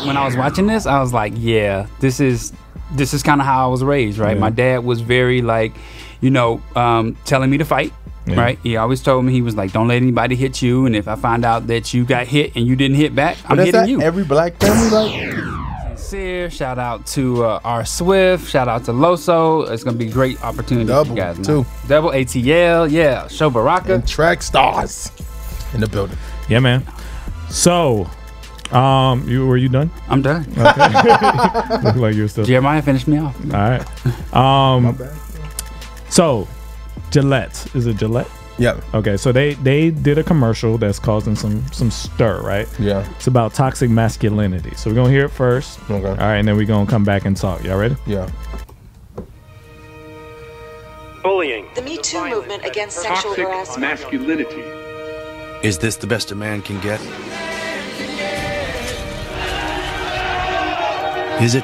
when I was watching this, I was like, yeah, this is kind of how I was raised, right? Yeah. My dad was very like, telling me to fight. Yeah. Right, he always told me, he was like, "Don't let anybody hit you, and if I find out that you got hit and you didn't hit back, I'm But hitting that's you." every black family like. Sincere, shout out to R Swift, shout out to Loso. It's gonna be a great opportunity for Double, you guys. too. Double ATL, yeah. Show Baraka. And track stars in the building. Yeah, man. So, were you done? I'm done. Okay. Look like you're still. Jeremiah finished me off. All right. My bad. So, Gillette. Is it Gillette? Yeah. Okay, so they did a commercial that's causing some stir, right? Yeah. It's about toxic masculinity. So we're gonna hear it first. Okay. All right, and then we're gonna come back and talk. Y'all ready? Yeah. Bullying. The Me Too movement against sexual harassment. Masculinity. Is this the best a man can get? Is it?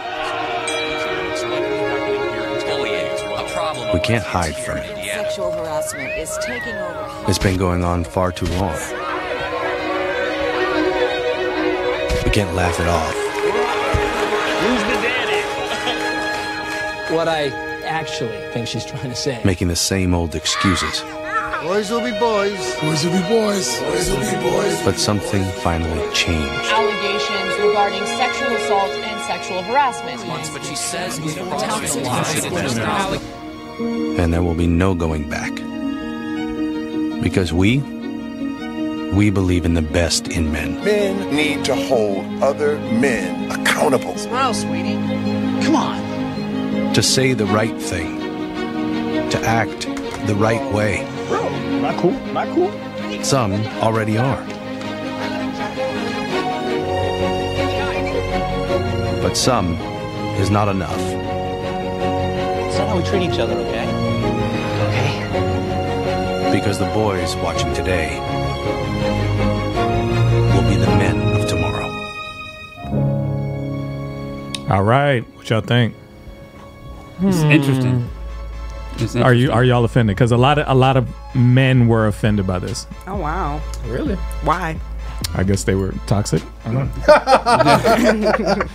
We can't hide from it. Sexual harassment is taking over. It's been going on far too long. We can't laugh it off. Who's the daddy? What I actually think she's trying to say. Making the same old excuses. Boys will be boys. Boys will be boys. Boys will be boys. But something finally changed. Allegations regarding sexual assault and sexual harassment. But she says we don't And there will be no going back. Because we believe in the best in men. Men need to hold other men accountable. Smile, sweetie. Come on. To say the right thing. To act the right way. Bro, not cool. Not cool. Some already are. But some is not enough. It's not how we treat each other, okay? Okay. Because the boys watching today will be the men of tomorrow. All right, what y'all think? It's interesting. It's Are interesting. y'all offended? Because a lot of men were offended by this. Oh wow. Really? Why? I guess they were toxic. I don't know.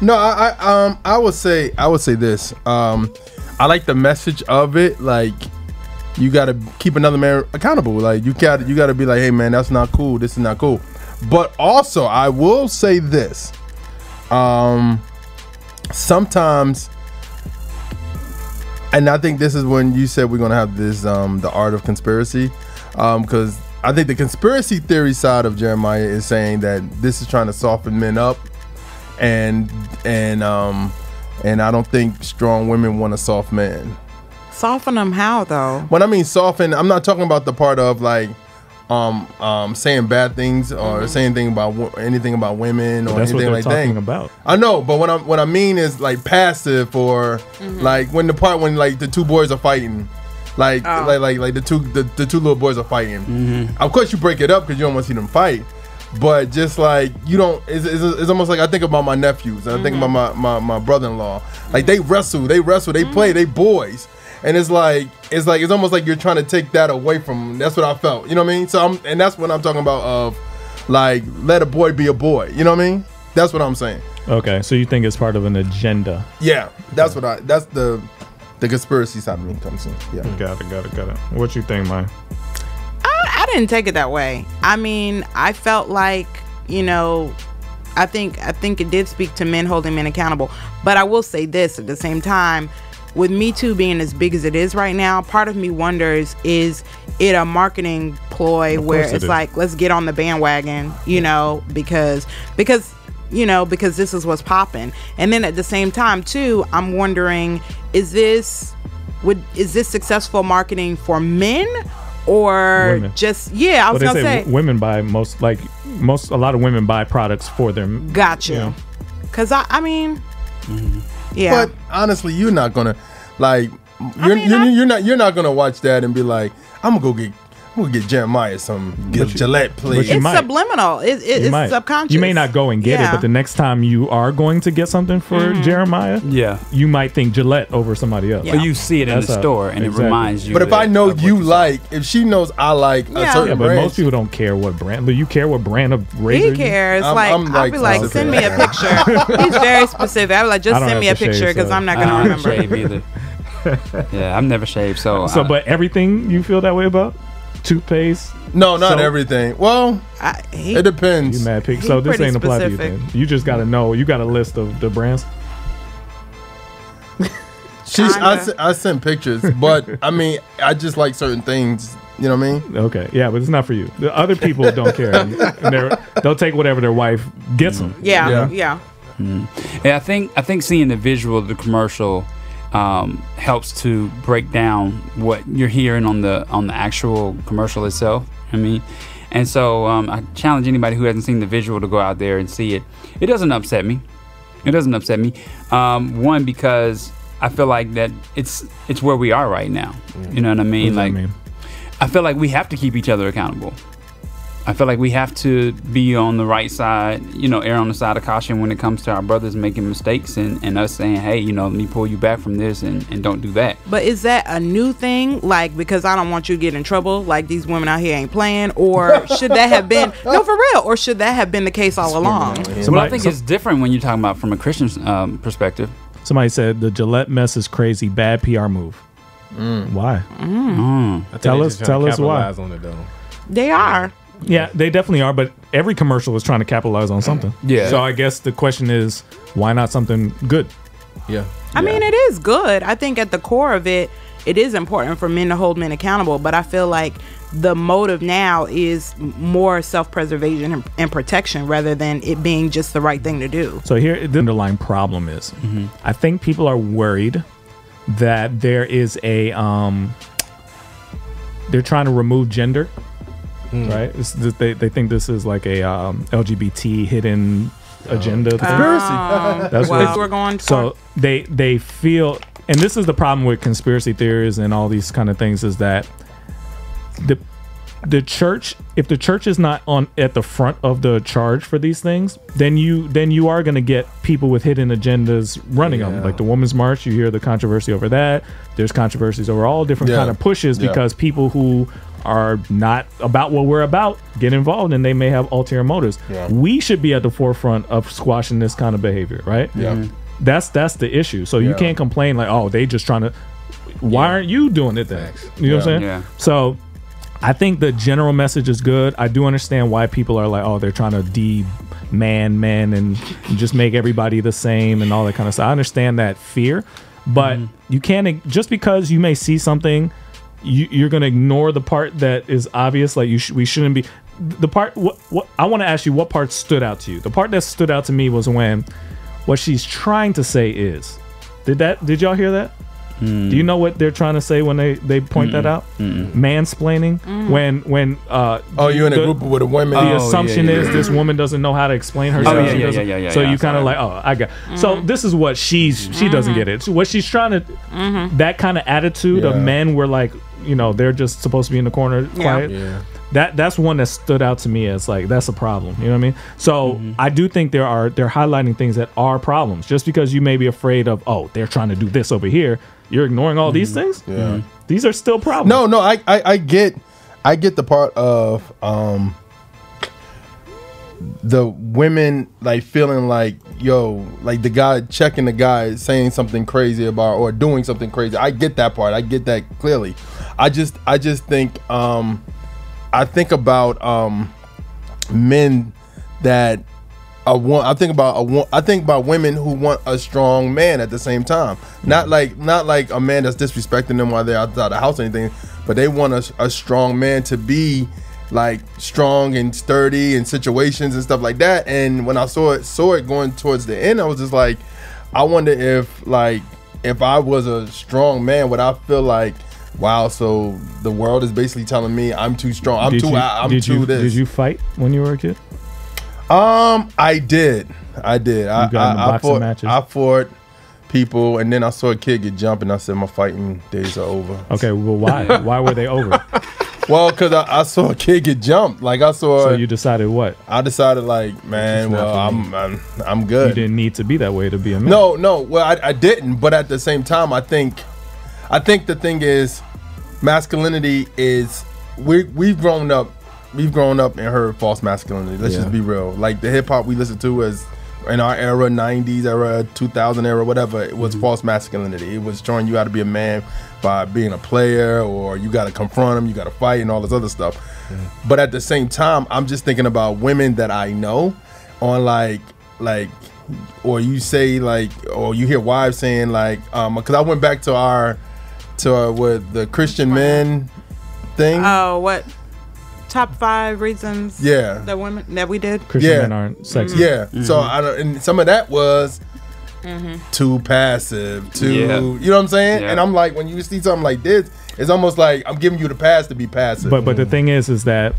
No, I would say this. I like the message of it. Like, you got to keep another man accountable. Like, you got to be like, hey man, that's not cool. This is not cool. But also, I will say this. Sometimes, and I think this is when you said we're gonna have this the art of conspiracy, because I think the conspiracy theory side of Jeremiah is saying that this is trying to soften men up, and I don't think strong women want a soft man. Soften them how though? When I mean soften, I'm not talking about the part of like saying bad things or saying anything about women or That's what anything they're like talking that. about. I know, but what I mean is like passive or like when like the two boys are fighting. Like the two little boys are fighting. Of course you break it up because you don't want to see them fight. But just like you don't, it's almost like I think about my nephews and I think about my brother-in-law. Like they wrestle, they play, they boys. And it's almost like you're trying to take that away from them. That's what I felt. You know what I mean? So and that's what I'm talking about of like let a boy be a boy. You know what I mean? That's what I'm saying. Okay, so you think it's part of an agenda? Yeah, that's the conspiracy side of me comes in. Yeah. Got it. What you think, Maya? I didn't take it that way. I mean, I felt like, I think it did speak to men holding men accountable. But I will say this at the same time, with Me Too being as big as it is right now, part of me wonders, is it a marketing ploy where it's like, let's get on the bandwagon, because this is what's popping. And then at the same time too, I'm wondering, is this successful marketing for men or women. Just I was gonna say women buy a lot of women buy products for them. Gotcha. Because I mean, yeah. But honestly, you're not gonna like you're not gonna watch that and be like, I'm gonna go get We'll get Jeremiah some Gillette, please. you It's might. subliminal. It's might. subconscious. You may not go and get it, Yeah. but the next time you are going to get something for Jeremiah, Yeah. you might think Gillette over somebody else. But you see it in That's the how- store, and exactly. it reminds you. But if I know of what you saw. like, if she knows I like a Yeah. certain Yeah, but brand, most people don't care what brand. But you care what brand of razor. He cares. I'm I'll like be like, specific. send me a picture. He's very specific. I'll be like, just I don't send me a have to picture shave, because so- I'm not I gonna don't shave remember. either. Yeah, I've never shaved, so. So, but everything you feel that way about? Toothpaste? no, not So- everything. Well, it depends. You mad pig. He's So this pretty ain't apply to you specific. then. You just gotta know. You got a list of the brands. I sent pictures, but I mean, I just like certain things. You know what I mean? Okay, yeah, but it's not for you. The other people don't care. And they'll take whatever their wife gets them. Yeah. Yeah. Yeah, I think seeing the visual of the commercial helps to break down what you're hearing on the actual commercial itself. I mean, and so I challenge anybody who hasn't seen the visual to go out there and see it. It doesn't upset me. It doesn't upset me. One, because I feel like that it's where we are right now. You know what I mean? What does Like, that mean? I feel like we have to keep each other accountable. I feel like we have to be on the right side, err on the side of caution when it comes to our brothers making mistakes and us saying, hey, let me pull you back from this and don't do that. But is that a new thing? Like, because I don't want you to get in trouble, like these women out here ain't playing? Or should that have been, no, for real, or should that have been the case all along? Well, I think it's different when you're talking about from a Christian perspective. Somebody said the Gillette mess is crazy. Bad PR move. Why? Tell us why. On it, though. They are. Yeah, they definitely are, but every commercial is trying to capitalize on something. Yeah. So I guess the question is, why not something good? Yeah. I mean, it is good. I think at the core of it, it is important for men to hold men accountable, but I feel like the motive now is more self-preservation and protection rather than it being just the right thing to do. So here, the underlying problem is, I think people are worried that there is a, they're trying to remove gender, right? They think this is like a LGBT hidden agenda thing. That's what we're going for. So they feel, and this is the problem with conspiracy theories and all these kind of things, is that the church, if the church is not at the front of the charge for these things, then you are going to get people with hidden agendas running them. Like the Women's March, you hear the controversy over that. There's controversies over all different kind of pushes because people who are not about what we're about get involved and they may have ulterior motives. We should be at the forefront of squashing this kind of behavior, right? That's the issue. So you can't complain like, oh, they just trying to, why aren't you doing it then? You know what I'm saying? Yeah. So I think the general message is good. I do understand why people are like, oh, they're trying to de-man men and just make everybody the same and all that kind of stuff. I understand that fear, but you can't, just because you may see something, you're going to ignore the part that is obvious. Like we shouldn't be. The part, what I want to ask you, what part stood out to you? The part that stood out to me was when what she's trying to say is, did y'all hear that? Do you know what they're trying to say when they point that out? Mansplaining. When you're in a group with a women. The assumption is this woman doesn't know how to explain herself. Yeah. So you kind of like, oh, I got. So this is what she doesn't get it. So what she's trying to, that kind of attitude of men were like, they're just supposed to be in the corner quiet. That's one that stood out to me as like, that's a problem. You know what I mean? So I do think they're highlighting things that are problems. Just because you may be afraid of, oh, they're trying to do this over here, you're ignoring all these things. These are still problems. No, I get the part of the women like feeling like, yo, like the guy checking the guy saying something crazy about or doing something crazy. I get that part. I get that clearly. I just think I think about men that I think about women who want a strong man at the same time. Not like a man that's disrespecting them while they're outside the house or anything, but they want a strong man to be like strong and sturdy in situations and stuff like that. And when I saw it going towards the end, I was just like, I wonder if I was a strong man, would I feel like, wow, so the world is basically telling me I'm too strong. I'm too this. Did you fight when you were a kid? I did. I got in the boxing matches? I fought people, and then I saw a kid get jumped, and I said my fighting days are over. Okay, well, why? Why were they over? Well, because I saw a kid get jumped. Like I saw. So you decided what? I decided like, man, well, I'm good. You didn't need to be that way to be a man. No. Well, I didn't. But at the same time, I think the thing is, masculinity is we've grown up and heard false masculinity. Let's just be real. Like the hip hop we listen to is in our era, 90s era, 2000 era, whatever, it was false masculinity. It was showing you how to be a man by being a player, or you got to confront him, you got to fight, and all this other stuff. But at the same time, I'm just thinking about women that I know on like, or you say like, or you hear wives saying like, because I went back to with the Christian men thing. Oh, what? Top 5 reasons that women that we did. Christian men aren't sexy. Yeah. So and some of that was too passive, you know what I'm saying? And I'm like, when you see something like this, it's almost like I'm giving you the pass to be passive. But the thing is that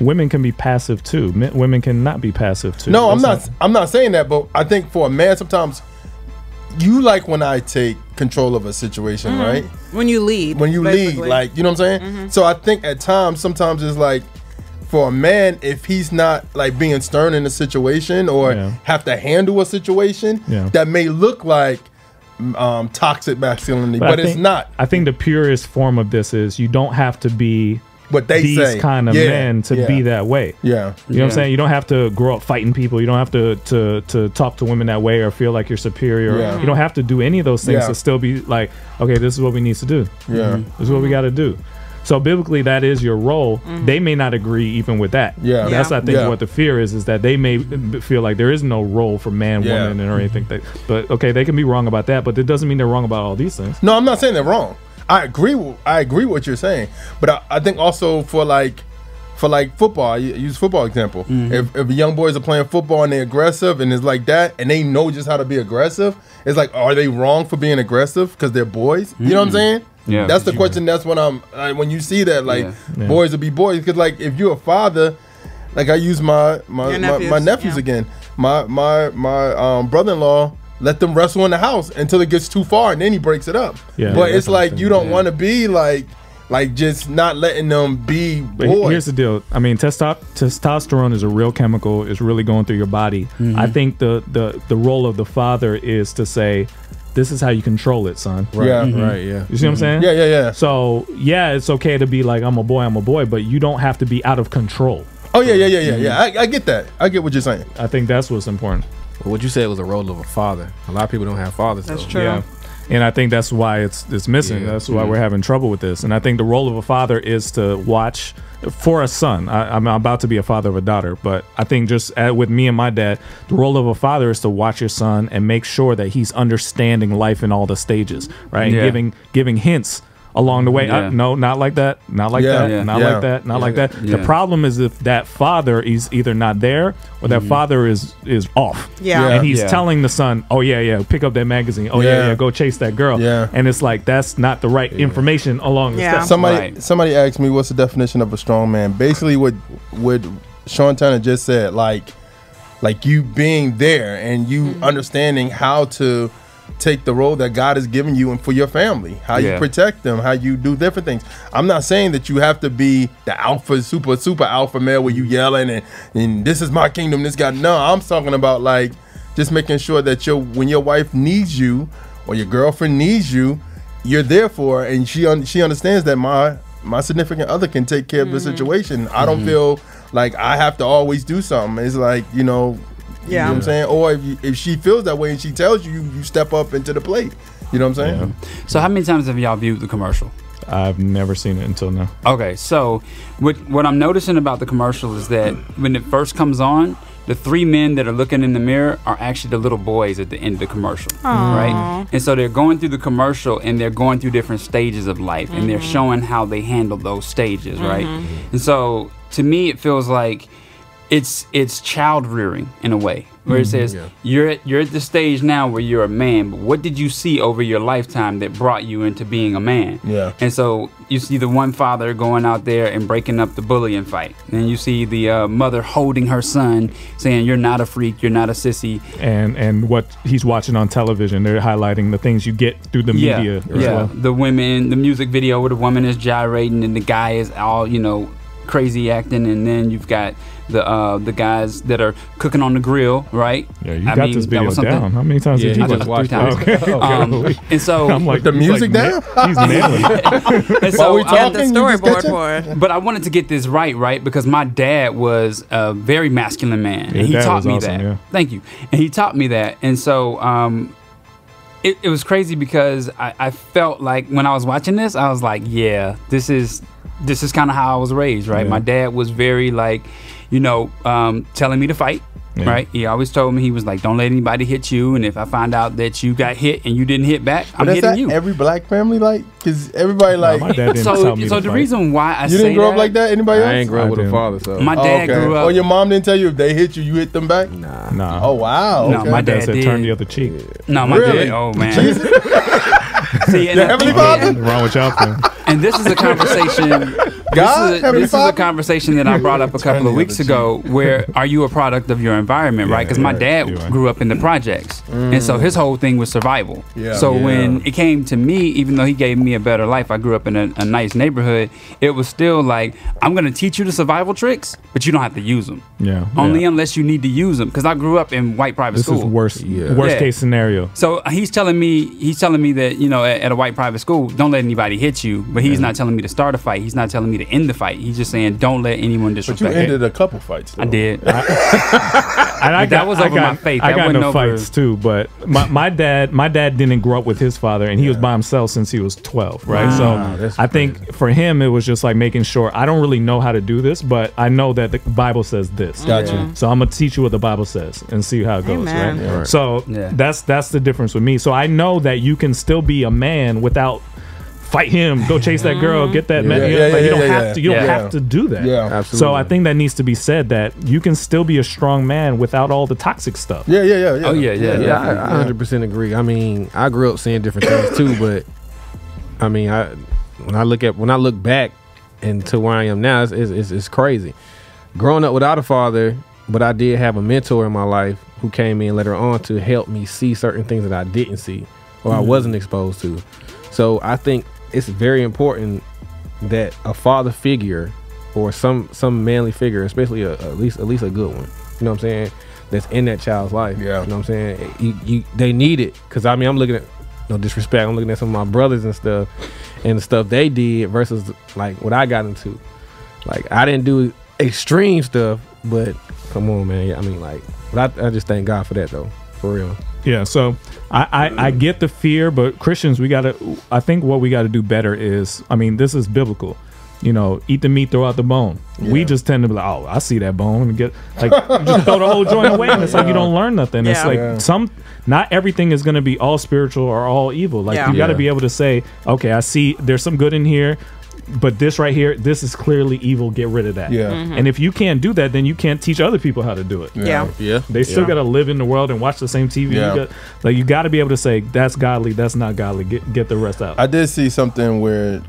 women can be passive too. Women can not be passive too. No, I'm not saying that, but I think for a man, sometimes you like when I take control of a situation, right? When you lead. Like, you know what I'm saying? So I think at times, sometimes it's like, for a man, if he's not like being stern in a situation or have to handle a situation, that may look like toxic masculinity, but it's not. I think the purest form of this is you don't have to be what they these say. kind of men to be that way. Yeah. You know what I'm saying? You don't have to grow up fighting people. You don't have to talk to women that way or feel like you're superior. You don't have to do any of those things to still be like, okay, this is what we need to do. This is what we got to do. So biblically, that is your role. They may not agree even with that. That's I think what the fear is that they may feel like there is no role for man, woman, or anything. But okay, they can be wrong about that, but it doesn't mean they're wrong about all these things. No, I'm not saying they're wrong. I agree with what you're saying, but I think also for football, I use football example. If young boys are playing football and they're aggressive and it's like that, and they know just how to be aggressive, it's like, are they wrong for being aggressive because they're boys? You know what I'm saying? Yeah, that's the question. That's what when you see that, like, boys will be boys. Because like if you're a father, like I use my nephews again. My brother-in-law let them wrestle in the house until it gets too far, and then he breaks it up. But it's like you don't want to be like just not letting them be boys. But here's the deal. I mean, testosterone is a real chemical. It's really going through your body. I think the role of the father is to say, this is how you control it, son. Right. You see what I'm saying? Yeah. So it's okay to be like, I'm a boy, but you don't have to be out of control. Oh yeah. I get that. I get what you're saying. I think that's what's important. Well, what you said was a role of a father. A lot of people don't have fathers. That's though. true. Yeah. And I think that's why it's missing. That's why we're having trouble with this. And I think the role of a father is to watch for a son. I'm about to be a father of a daughter, but I think just with me and my dad, the role of a father is to watch your son and make sure that he's understanding life in all the stages, right? And giving hints along the way. No, not like that. Not like that. Not like that. Not like that. The problem is if that father is either not there or that father is off. And he's telling the son, oh yeah, pick up that magazine. Oh yeah, go chase that girl. And it's like that's not the right information along the steps. Somebody asked me what's the definition of a strong man. Basically what Sean Turner just said, like you being there and you understanding how to take the role that God has given you and for your family, how you protect them, how you do different things. I'm not saying that you have to be the alpha, super alpha male where you yelling and this is my kingdom, this guy. No, I'm talking about like just making sure that when your wife needs you or your girlfriend needs you, you're there for her, and she understands that my significant other can take care of the situation. I don't feel like I have to always do something. It's like, you know what I'm saying? Or if she feels that way and she tells you, you step up into the plate. You know what I'm saying? So how many times have y'all viewed the commercial? I've never seen it until now. Okay, so what I'm noticing about the commercial is that when it first comes on, the 3 men that are looking in the mirror are actually the little boys at the end of the commercial, right? And so they're going through the commercial and they're going through different stages of life and they're showing how they handle those stages, right? And so to me, it feels like it's child rearing in a way, where it says you're at the stage now where you're a man, but what did you see over your lifetime that brought you into being a man? Yeah. And so you see the one father going out there and breaking up the bullying fight, and you see the mother holding her son, saying you're not a freak, you're not a sissy, and what he's watching on television, they're highlighting the things you get through the media as well. The women, the music video where the woman is gyrating and the guy is all crazy acting, and then you've got the guys that are cooking on the grill, right? Yeah, you got this video down. How many times did you just watch it? Okay. And so I'm like, the music down? He's nailing it. And so we talking, the storyboard for it. But I wanted to get this right? Because my dad was a very masculine man, and he taught me that. Yeah. Thank you. And he taught me that, and so it was crazy because I felt like when I was watching this, I was like, yeah, this is kind of how I was raised, right? Yeah. My dad was very like, telling me to fight, right? He always told me, he was like, don't let anybody hit you, and if I find out that you got hit and you didn't hit back, I'm hitting you. Every black family like? Because everybody like. My dad didn't tell me so to the fight. reason why I you say didn't grow that, up like that? Anybody else? I ain't grow up with a father, so. My dad grew up. Oh, your mom didn't tell you if they hit you, you hit them back? Nah. Oh, wow. No, okay. My dad dad said did. turn the other cheek. No, my Really? dad. Oh man. See, and The Heavenly Father? What's wrong with y'all, fam? And this is a conversation. God, Heavenly this is a Father? conversation that I brought up a couple of weeks ago. Where are you a product of your environment, right? Because my dad grew up in the projects, and so his whole thing was survival. Yeah. So when it came to me, even though he gave me a better life, I grew up in a nice neighborhood. It was still like, I'm gonna teach you the survival tricks, but you don't have to use them. Yeah. Only unless you need to use them. Because I grew up in white private This school. is worst Yeah. case scenario. So he's telling me that at a white private school, don't let anybody hit you, but he's not telling me to start a fight. He's not telling me to end the fight. He's just saying don't let anyone But disrespect. you ended a couple fights, though. I did. And that was over my faith. I That got wasn't into over- fights too, but my dad didn't grow up with his father, and he was by himself since he was 12, right? Wow, So that's I think for him it was just like making sure I don't really know how to do this, but I know that the Bible says this. Gotcha. So I'm gonna teach you what the Bible says and see how it goes, Amen. right? Yeah, right. So that's the difference with me. So I know that you can still be a man without fight him, go chase that girl, get that man. You don't have to. You don't have to do that. Yeah, absolutely. So I think that needs to be said, that you can still be a strong man without all the toxic stuff. Yeah. Oh yeah. I 100% agree. I mean, I grew up seeing different things too, but I mean, when I look back into where I am now, it's crazy. Growing up without a father, but I did have a mentor in my life who came in later on to help me see certain things that I didn't see or I wasn't exposed to. So I think it's very important that a father figure or some manly figure, especially at least a good one, you know what I'm saying, that's in that child's life. Yeah. You know what I'm saying? They need it, because I mean, I'm looking at, no disrespect, I'm looking at some of my brothers and the stuff they did versus like what I got into. Like, I didn't do extreme stuff, but come on, man. I mean, like, but I just thank God for that, though, for real. Yeah, so I get the fear, but Christians, I think what we got to do better is, I mean, this is biblical. Eat the meat, throw out the bone. Yeah. We just tend to be like, oh, I see that bone, and get like just throw the whole joint away, and it's like you don't learn nothing. It's like not everything is going to be all spiritual or all evil. Like you got to be able to say, okay, I see there's some good in here, but this right here, this is clearly evil. Get rid of that. Yeah. Mm-hmm. And if you can't do that, then you can't teach other people how to do it. Yeah. They still got to live in the world and watch the same TV. Yeah. You got to be able to say that's godly, that's not godly. Get the rest out. I did see something where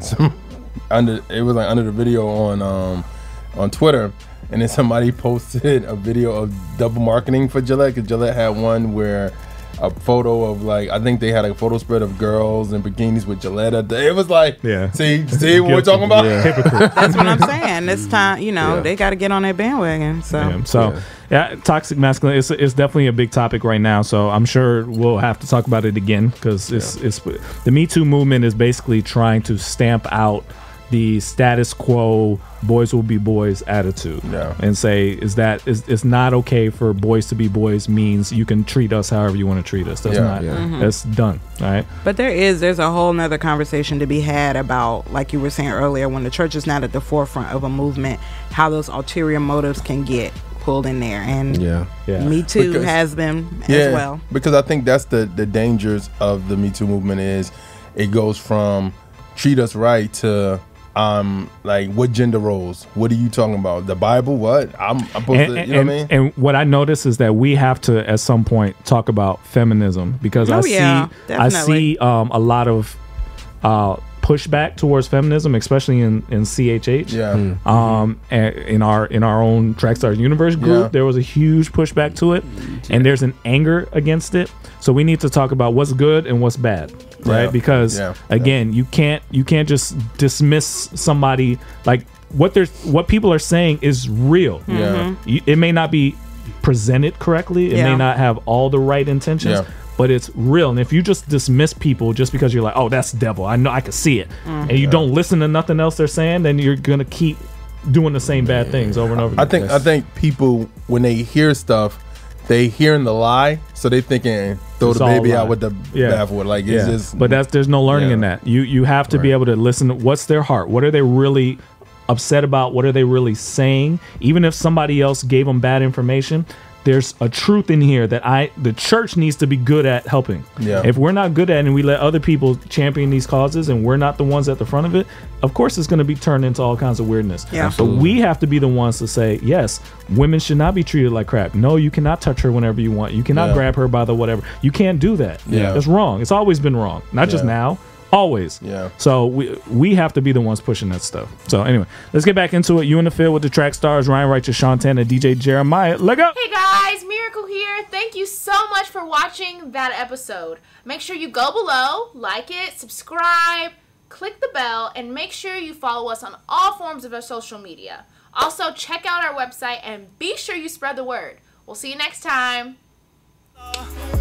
it was like under the video on Twitter, and then somebody posted a video of double marketing for Gillette, because Gillette had one where a photo of, like, I think they had a photo spread of girls in bikinis with Gillette. It was like, see what we're talking about? Hypocrite. That's what I'm saying. This time, they got to get on that bandwagon. So, toxic masculinity is definitely a big topic right now. So I'm sure we'll have to talk about it again, because it's the Me Too movement is basically trying to stamp out the status quo boys will be boys attitude, and say it's not okay for boys to be boys, means you can treat us however you want to treat us. That's that's done. All right. But there's a whole nother conversation to be had about, like you were saying earlier, when the church is not at the forefront of a movement, how those ulterior motives can get pulled in there, and Me Too has them as well. Because I think that's the dangers of the Me Too movement is it goes from treat us right to like what gender roles? What are you talking about? The Bible? What? I'm supposed to, you know what I mean? And what I notice is that we have to, at some point, talk about feminism because I see a lot of pushback towards feminism, especially in CHH. Yeah. And in our own Trackstar Universe group, there was a huge pushback to it, and there's an anger against it. So we need to talk about what's good and what's bad, right? Because again, you can't just dismiss somebody like what people are saying is real. It may not be presented correctly. It may not have all the right intentions. But it's real, and if you just dismiss people just because you're like, "Oh, that's the devil," I know, I can see it, and you don't listen to nothing else they're saying, then you're gonna keep doing the same bad things over and over. I think people, when they hear stuff, they hearing the lie, so they thinking throw It's the all baby lie. out with the bathwater. Like it's just. But there's no learning in that. You have to be able to listen to what's their heart. What are they really upset about? What are they really saying? Even if somebody else gave them bad information, there's a truth in here that the church needs to be good at helping. If we're not good at it and we let other people champion these causes and we're not the ones at the front of it, of course it's going to be turned into all kinds of weirdness. But we have to be the ones to say, yes, women should not be treated like crap. No, you cannot touch her whenever you want. You cannot grab her by the whatever. You can't do that. That's wrong. It's always been wrong. Not just now. Always. So we have to be the ones pushing that stuff. So anyway, let's get back into it. You in the field with the Track Stars, Ryan Righteous, Shantan, and DJ Jeremiah. Let go. Hey guys, Miracle here. Thank you so much for watching that episode. Make sure you go below, like it, subscribe, click the bell, and make sure you follow us on all forms of our social media. Also, check out our website and be sure you spread the word. We'll see you next time.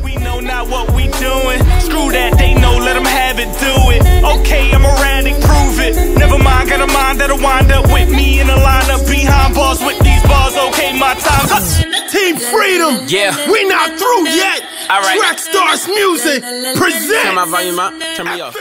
We know not what we doing. Screw that, they know, let them have it, do it. Okay, I'm erratic, prove it. Never mind, got a mind that'll wind up with me in a lineup behind bars with these bars. Okay, my time's up. Team Freedom. Yeah. We not through yet. All right. Track Stars Music presents. Turn my volume up. Turn me off.